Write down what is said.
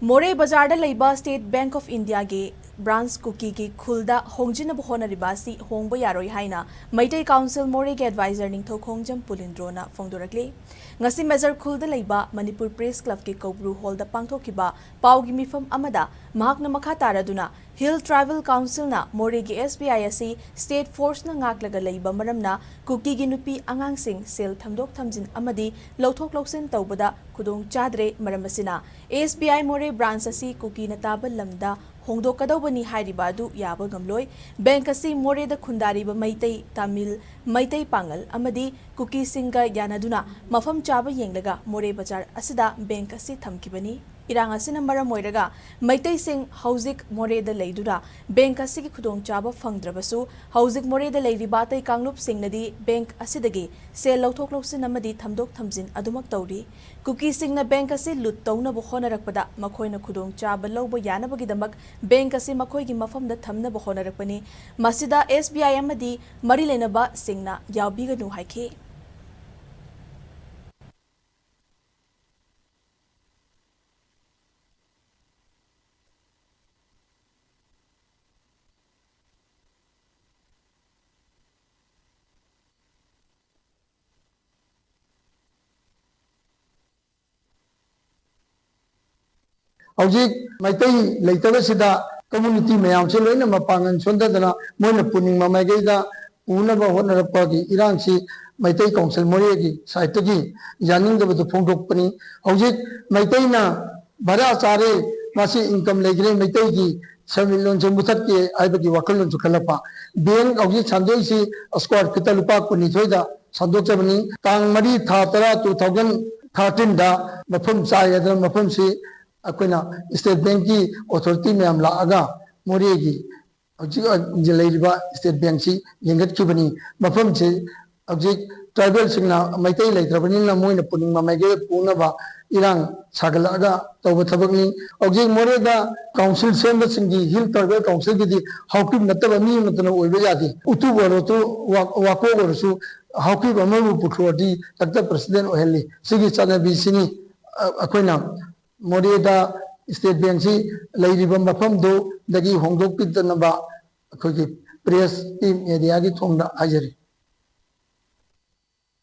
मोरे बाजार लेबा state bank of India के ब्रांच कुकी की खुलदा होंजिनब होनरिबासी होंबो यारोय हाइना मैतै काउंसिल मोरे के एडवाइजर निंगथौ खोंगजम पुलिंद्रोना फोंदोरकले ngasi मेजर खुलदा लेबा मणिपुर प्रेस क्लब के कौब्रू हॉल दा पांगथोकिबा पाउगी मिफम अमदा महाकना मखा तारादुना हिल ट्राइबल काउंसिल ना मोरे के एसबीआई असि स्टेट फोर्स ना ngakलागा लेबा मरमना कुकी की नुपी अंगांगसिंग सेल थमदोक थमजिन अमदी लौथोक लौसिन तौबदा खुदोंग चादरे मरमसिना एसबीआई मोरे ब्रांच असि कुकी ना ताबा लमदा होंदोकदौबनी हाइरिबा अदु याबा गमलोय बैंक असि मोरेदा खुंदारिबा मैतै तमिल मैतै पांगल अमदी कुकी सिंगा यानादुना मफम चाबा येंगलगा मोरे बाजार असिदा बैंक असि थमकिबनी इरांग असिना मरम ओइरगा मैतै सिंग हौजिक मोरेदा लेदुना बैंक असिगी खुदोंग चाबा फंगद्रबसु हौजिक मोरेदा लेरिबा तै कांगलुप सिंगनदी बैंक असिदगी सेल लौथोक लौसिन अमदी थमदोक थमजिन अदुमक तौरी कुकी सिंगना बैंक असि लुट तौनबो होनरकपदा मखोयना खुदोंग चाबा लौबो यानबगिदमक बैंक असे मखोयगी मफमदा थमनबो होनरकपनी मसिदा एसबीआई अमदी मरी लेनबा सिंगना यावबिगनु हाइखी हौजिक मैतै लेतबसिदा कम्युनिटी मयाम से लोइना मपांगन सोंददना मोइना पुनिंग ममाइगैदा उनबा होनरपगी इरांसी मैतै काउंसिल मोरेगी साइटगी यानिंगदबदु फोंदोकपनी हौजिक मैतैना भरा चारे मासी इनकम लेग्रे मैतैगी समिलोन से मुथक्के आइबगी वकलोन सु खलपा बैंक हौजिक संदोइसी स्क्वाड किता लुपा कुनी थोइदा संदोचबनी तांग मरी था तरा 2013 दा मफम चायदना मफम से अखोना स्टेट बैंक की अथॉरिटी मैम लागा मोरेगी स्टेट बैंक से येंगतखिबनी मफम से हजिक ट्राइबल सिंगना मैतै लेत्रबनी मोइना पुनिंग ममाइगे पुनबा इरांग सागलागा तौब थबकनी हजिक मोरेदा काउंसिल सेंब सिंगी हिल ट्राइबल काउंसिल की हाउकी नतबा मी मतन ओइबे यादी उतु बोरो तो वाको बोरसु हाउकी बमबु पुखोदी तक्ता प्रेसिडेंट ओहेली सिगी चनबी सिनी अखोना मोरेदा स्टेट बैंक से लेरिबा मफमदो दगी होंदोक पिदनबा अखोगी प्रेस मीडिया की थोंदा हाजरी।